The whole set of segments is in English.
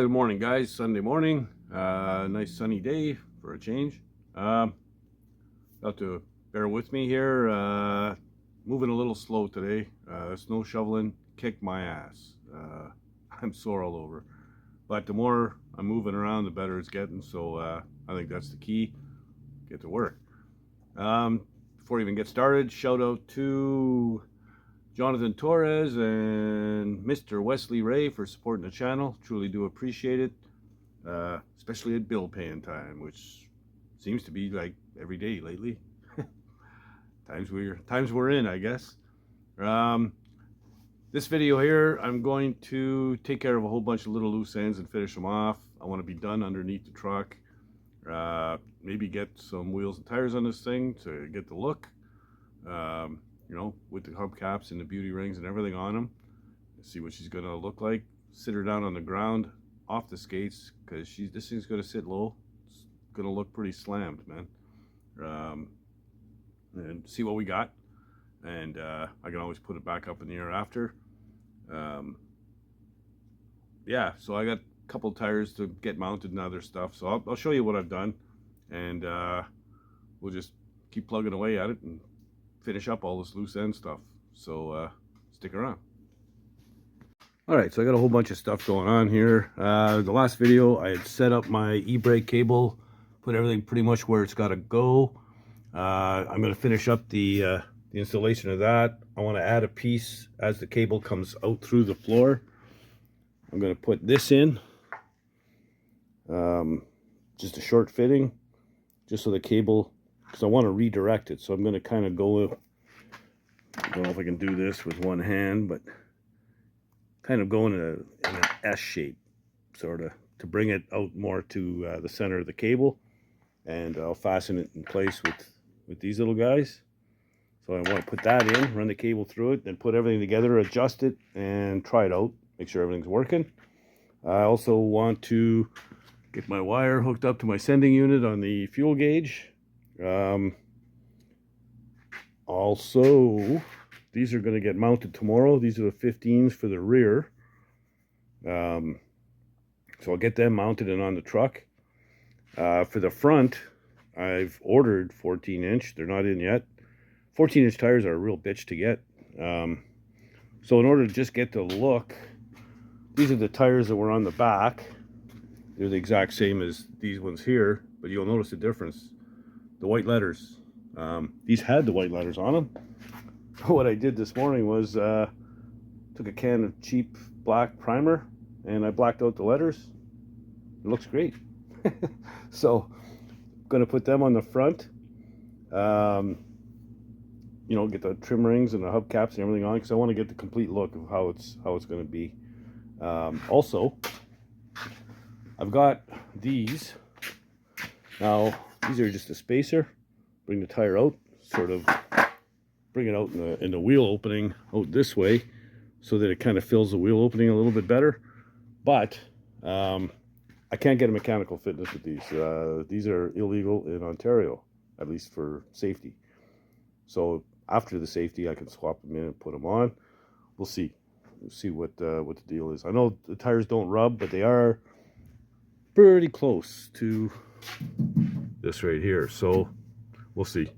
Good morning, guys. Sunday morning. Nice sunny day for a change. Got to bear with me here. Moving a little slow today. Snow shoveling kicked my ass. I'm sore all over. But the more I'm moving around, the better it's getting. So I think that's the key. Get to work. Before we even get started, shout out to Jonathan Torres and Mr. Wesley Ray for supporting the channel. Truly do appreciate it, especially at bill paying time, which seems to be like every day lately. times we're in, I guess. This video here, I'm going to take care of a whole bunch of little loose ends and finish them off. I want to be done underneath the truck. Maybe get some wheels and tires on this thing to get the look. You know, with the hubcaps and the beauty rings and everything on them. See what she's gonna look like. Sit her down on the ground off the skates, because this thing's gonna sit low. It's gonna look pretty slammed, man. And see what we got. And I can always put it back up in the air after. Yeah, so I got a couple tires to get mounted and other stuff. So I'll show you what I've done, and we'll just keep plugging away at it and finish up all this loose end stuff. So stick around. Alright, so I got a whole bunch of stuff going on here. The last video I had set up my e-brake cable, put everything pretty much where it's got to go. I'm going to finish up the installation of that. I want to add a piece as the cable comes out through the floor. I'm going to put this in, just a short fitting, just so the cable, because I want to redirect it. So I'm going to kind of go, I don't know if I can do this with one hand, but kind of go in an S shape, sort of, to bring it out more to the center of the cable. And I'll fasten it in place with these little guys. So I want to put that in, run the cable through it, then put everything together, adjust it, and try it out, make sure everything's working. I also want to get my wire hooked up to my sending unit on the fuel gauge. Also, these are going to get mounted tomorrow. These are the 15s for the rear. So I'll get them mounted and on the truck. For the front, I've ordered 14-inch. They're not in yet. 14-inch tires are a real bitch to get. So in order to just get the look, these are the tires that were on the back. They're the exact same as these ones here, but you'll notice the difference. The white letters. These had the white letters on them. What I did this morning was took a can of cheap black primer and I blacked out the letters. It looks great. So I'm going to put them on the front. You know, get the trim rings and the hubcaps and everything on, because I want to get the complete look of how it's going to be. Also, I've got these. Now, these are just a spacer. Bring the tire out, sort of bring it out in the wheel opening out this way, so that it kind of fills the wheel opening a little bit better. But I can't get a mechanical fitness with these. These are illegal in Ontario, at least for safety. So after the safety, I can swap them in and put them on. We'll see. We'll see what the deal is. I know the tires don't rub, but they are pretty close to this right here. So we'll see.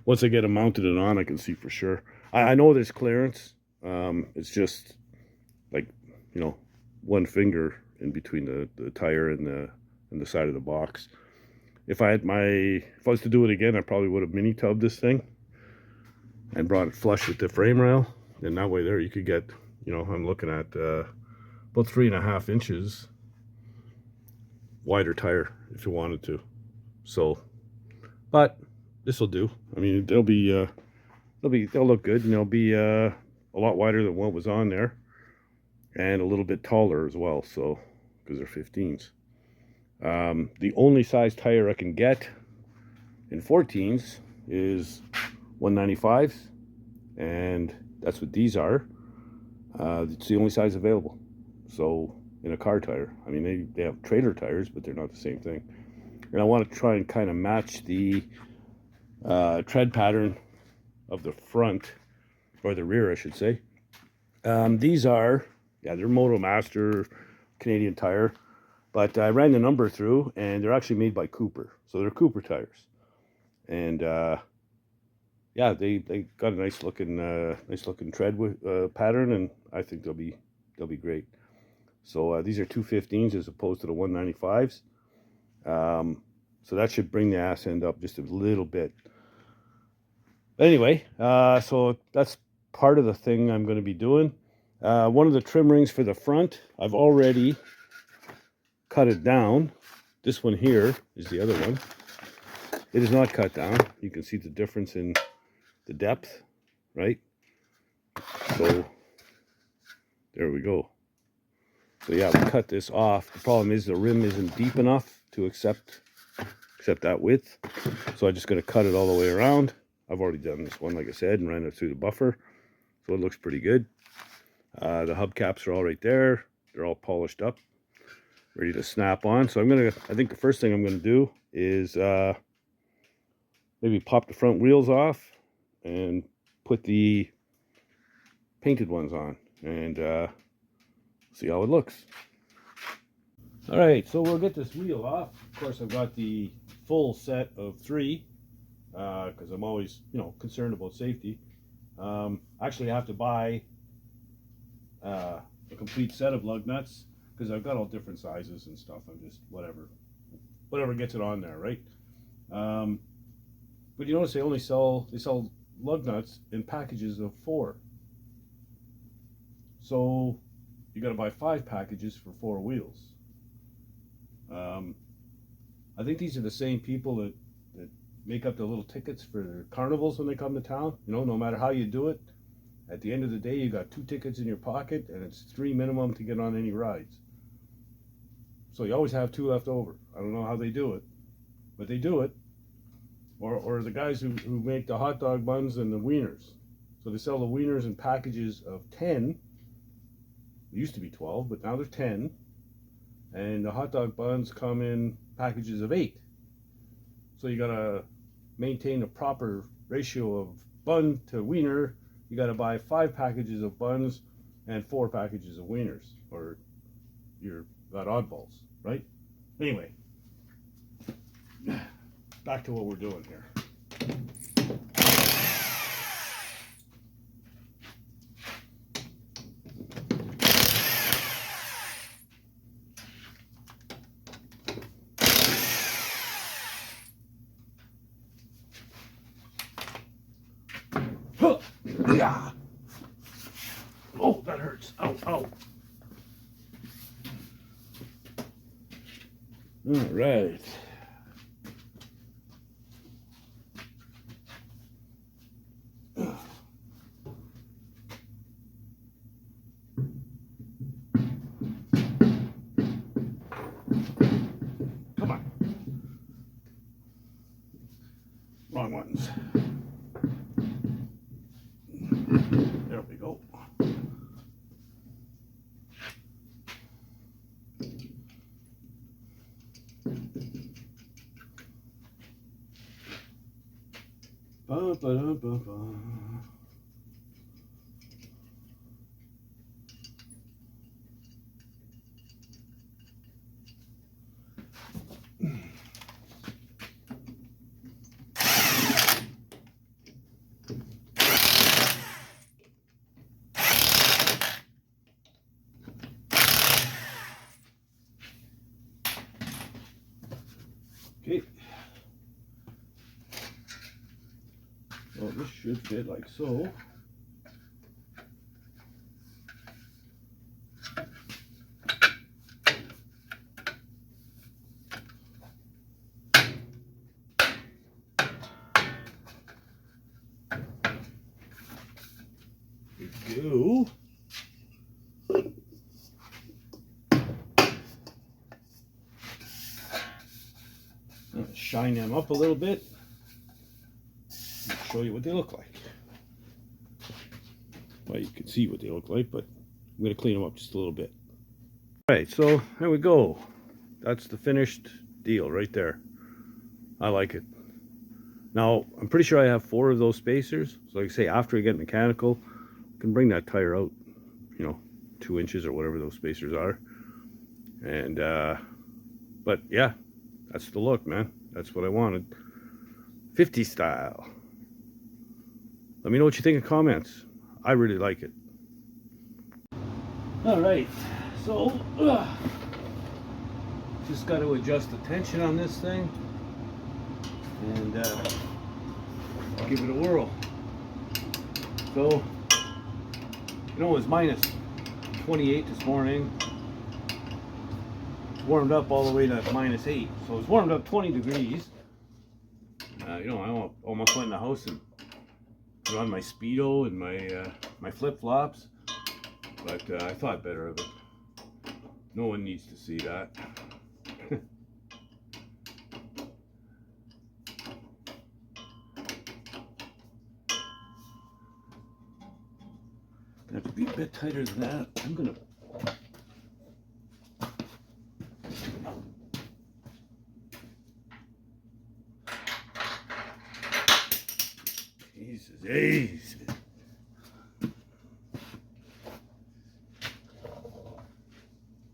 Once I get them mounted and on, I can see for sure. I know there's clearance. It's just like, you know, one finger in between the tire and the side of the box. If I was to do it again, I probably would have mini tubbed this thing and brought it flush with the frame rail. And that way there you could get, you know, I'm looking at about 3.5 inches wider tire if you wanted to. So, but this will do. I mean, they'll look good, and they'll be a lot wider than what was on there, and a little bit taller as well. So, because they're 15s. The only size tire I can get in 14s is 195s, and that's what these are. It's the only size available. So in a car tire, I mean, they have trailer tires, but they're not the same thing. And I want to try and kind of match the tread pattern of the front, or the rear, I should say. These are, yeah, they're Moto Master Canadian Tire. But I ran the number through, and they're actually made by Cooper, so they're Cooper tires. And yeah, they got a nice looking tread with pattern, and I think they'll be great. So these are 215s as opposed to the 195s. So that should bring the ass end up just a little bit. But anyway, so that's part of the thing I'm going to be doing. One of the trim rings for the front, I've already cut it down. This one here is the other one. It is not cut down. You can see the difference in the depth, right? So there we go. So yeah, we cut this off. The problem is the rim isn't deep enough to accept that width. So I'm just going to cut it all the way around. I've already done this one, like I said, and ran it through the buffer. So it looks pretty good. The hubcaps are all right there. They're all polished up, ready to snap on. So I think the first thing I'm going to do is maybe pop the front wheels off and put the painted ones on and see how it looks. All right, so we'll get this wheel off. Of course, I've got the full set of 3 because I'm always, concerned about safety. Actually, I have to buy a complete set of lug nuts because I've got all different sizes and stuff. I'm just whatever gets it on there, right? But you notice they sell lug nuts in packages of 4. So you got to buy 5 packages for 4 wheels. I think these are the same people that make up the little tickets for carnivals when they come to town. No matter how you do it, at the end of the day, you got 2 tickets in your pocket, and it's 3 minimum to get on any rides. So you always have 2 left over. I don't know how they do it, but they do it. Or the guys who make the hot dog buns and the wieners. So they sell the wieners in packages of 10. It used to be 12, but now they're 10. And the hot dog buns come in packages of 8. So you gotta maintain a proper ratio of bun to wiener. You gotta buy 5 packages of buns and 4 packages of wieners, or you're got oddballs, right? Anyway, back to what we're doing here. Yeah. Oh, that hurts. Ow, ow. All right. Come on. Wrong ones. There we go. Ba, ba, da, ba, ba. Okay. Well, this should fit like so. There we go. I'm going to shine them up a little bit. Show you what they look like. Well, you can see what they look like, but I'm going to clean them up just a little bit. All right, so there we go. That's the finished deal right there. I like it. Now, I'm pretty sure I have 4 of those spacers. So like I say, after I get mechanical, I can bring that tire out, 2 inches or whatever those spacers are. And But yeah, that's the look, man. That's what I wanted. 50 style. Let me know what you think in comments. I really like it. All right, so just got to adjust the tension on this thing and give it a whirl. So, you know, it was minus 28 this morning. It's warmed up all the way to minus 8. So it's warmed up 20 degrees. You know, I almost went in the house and put on my Speedo and my flip-flops. But I thought better of it. No one needs to see that. Gonna have to be a bit tighter than that. I'm gonna. Jesus.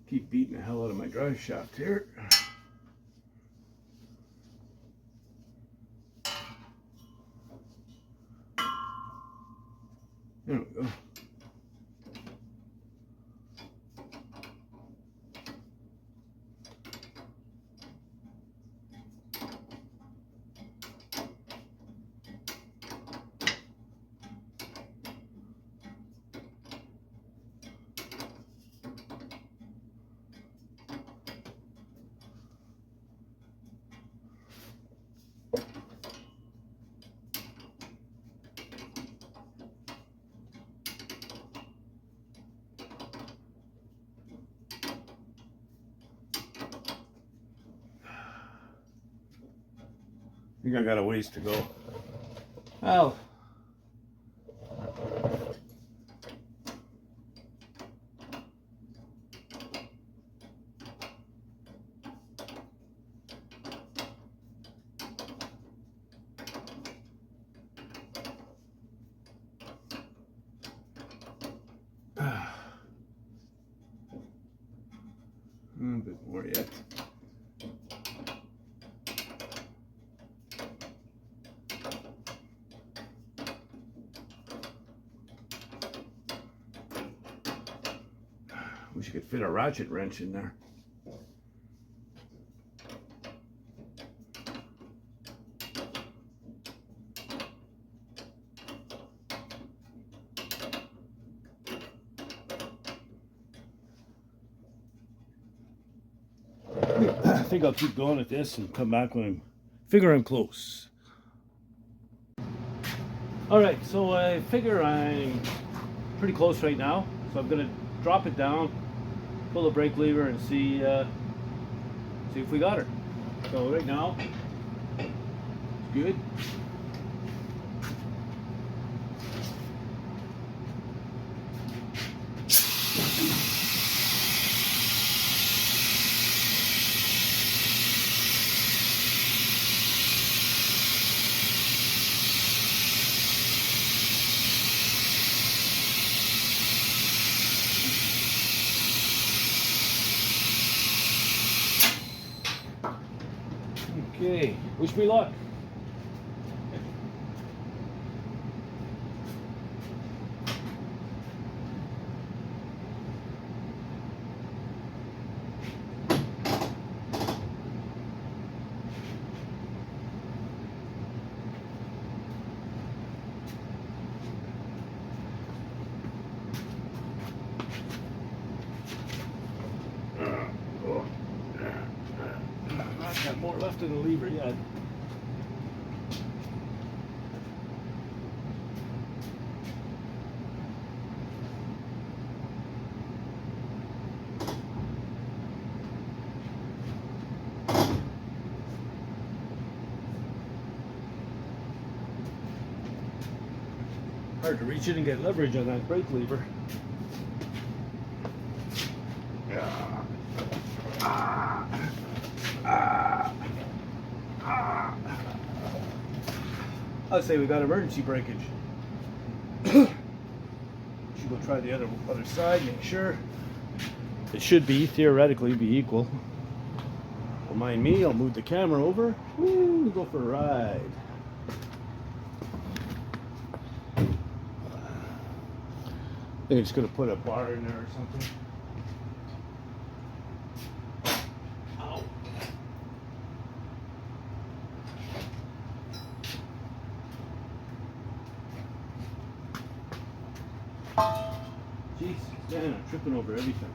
Keep beating the hell out of my drive shaft here. There we go. I think I got a ways to go. Well, a bit more yet. Wish you could fit a ratchet wrench in there. I think I'll keep going at this and come back when I'm figure I'm close. All right, so I figure I'm pretty close right now. So I'm gonna drop it down, pull the brake lever, and see if we got her. So right now, it's good. Okay, wish me luck. I've got more left in the lever yet. Hard to reach it and get leverage on that brake lever. I'd say we got emergency breakage. Should go try the other side, make sure. It should be, theoretically, be equal. Don't mind me, I'll move the camera over. Woo, go for a ride. I think I'm just gonna put a bar in there or something. Ow. Jeez, man, I'm tripping over everything.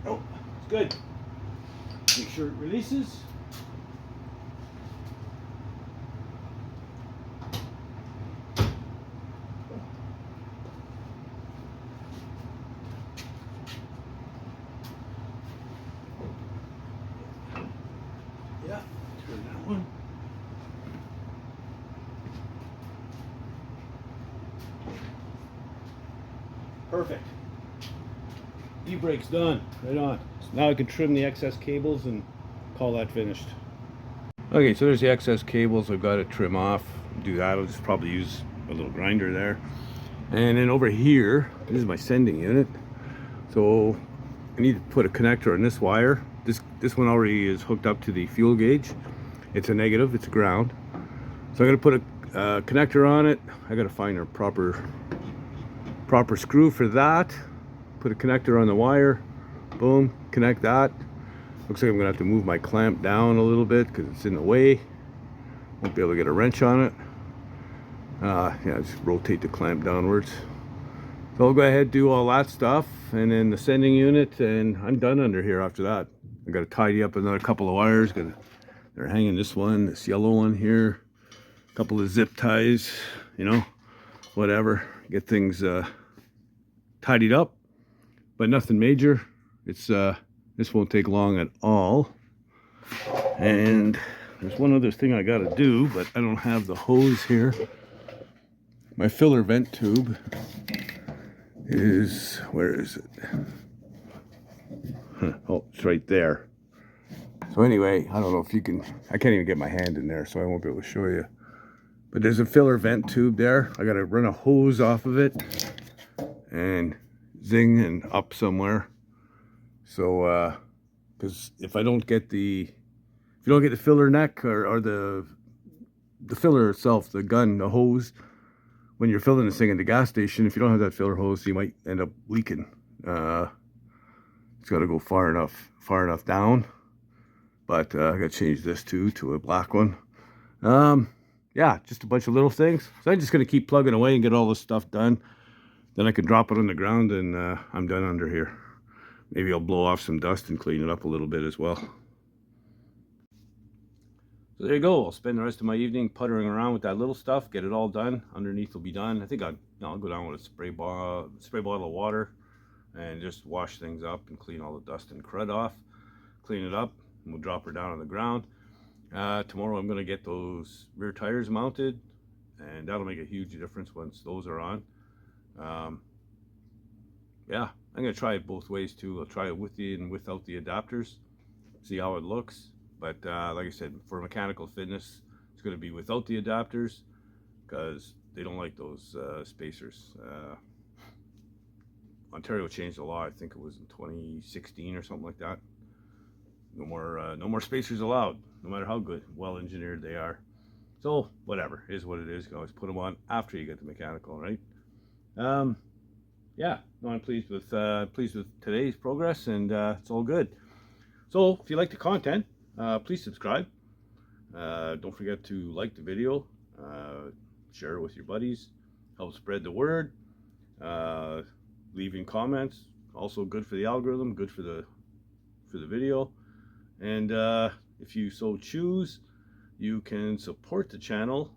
Oh, it's good. Make sure it releases. Yeah, turn that one. Perfect. E-brake's done. Right on. So now I can trim the excess cables and call that finished. Okay, so there's the excess cables I've got to trim off. Do that. I'll just probably use a little grinder there. And then over here, this is my sending unit. So I need to put a connector on this wire. This one already is hooked up to the fuel gauge. It's a negative, it's a ground. So I'm gonna put a connector on it. I gotta find a proper screw for that. Put a connector on the wire. Boom, connect that. Looks like I'm gonna have to move my clamp down a little bit because it's in the way. Won't be able to get a wrench on it. Yeah, just rotate the clamp downwards. So I'll go ahead, do all that stuff, and then the sending unit, and I'm done under here after that. I got to tidy up another couple of wires. They're hanging this yellow one here, a couple of zip ties, you know, whatever. Get things tidied up, but nothing major. It's this won't take long at all. And there's one other thing I got to do, but I don't have the hose here. My filler vent tube is, where is it? Huh, oh, it's right there. So anyway, I don't know if you can, I can't even get my hand in there, so I won't be able to show you. But there's a filler vent tube there. I gotta run a hose off of it and zing and up somewhere. So, because if you don't get the filler neck or the filler itself, the gun, the hose, when you're filling this thing in the gas station, if you don't have that filler hose, you might end up leaking. It's got to go far enough down. But I got to change this to a black one. Yeah, just a bunch of little things. So I'm just going to keep plugging away and get all this stuff done. Then I can drop it on the ground and I'm done under here. Maybe I'll blow off some dust and clean it up a little bit as well. So there you go. I'll spend the rest of my evening puttering around with that little stuff, get it all done. Underneath will be done. I think I'll go down with a spray bottle of water and just wash things up and clean all the dust and crud off. Clean it up, and we'll drop her down on the ground. Tomorrow I'm going to get those rear tires mounted, and that'll make a huge difference once those are on. Yeah, I'm going to try it both ways too. I'll try it with the and without the adapters, see how it looks. But like I said, for mechanical fitness, it's going to be without the adapters because they don't like those spacers. Ontario changed the law. I think it was in 2016 or something like that. No more spacers allowed, no matter how good, well engineered they are. So whatever, is what it is. You can always put them on after you get the mechanical, right? Yeah, no, I'm pleased with today's progress, and it's all good. So if you like the content, please subscribe. Don't forget to like the video, share it with your buddies, help spread the word. Leaving comments, also good for the algorithm, good for the video. And if you so choose, you can support the channel.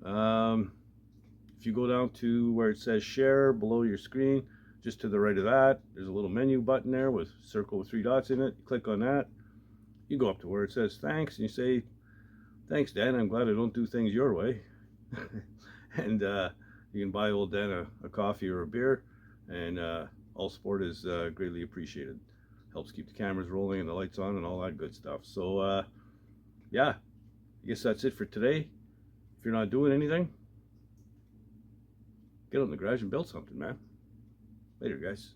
If you go down to where it says share below your screen, just to the right of that, there's a little menu button there with a circle with 3 dots in it. You click on that. You go up to where it says thanks, and you say, thanks, Dan, I'm glad I don't do things your way. And you can buy old Dan a coffee or a beer, and all support is greatly appreciated. Helps keep the cameras rolling and the lights on and all that good stuff. So yeah, I guess that's it for today. If you're not doing anything, get out in the garage and build something, man. Later, guys.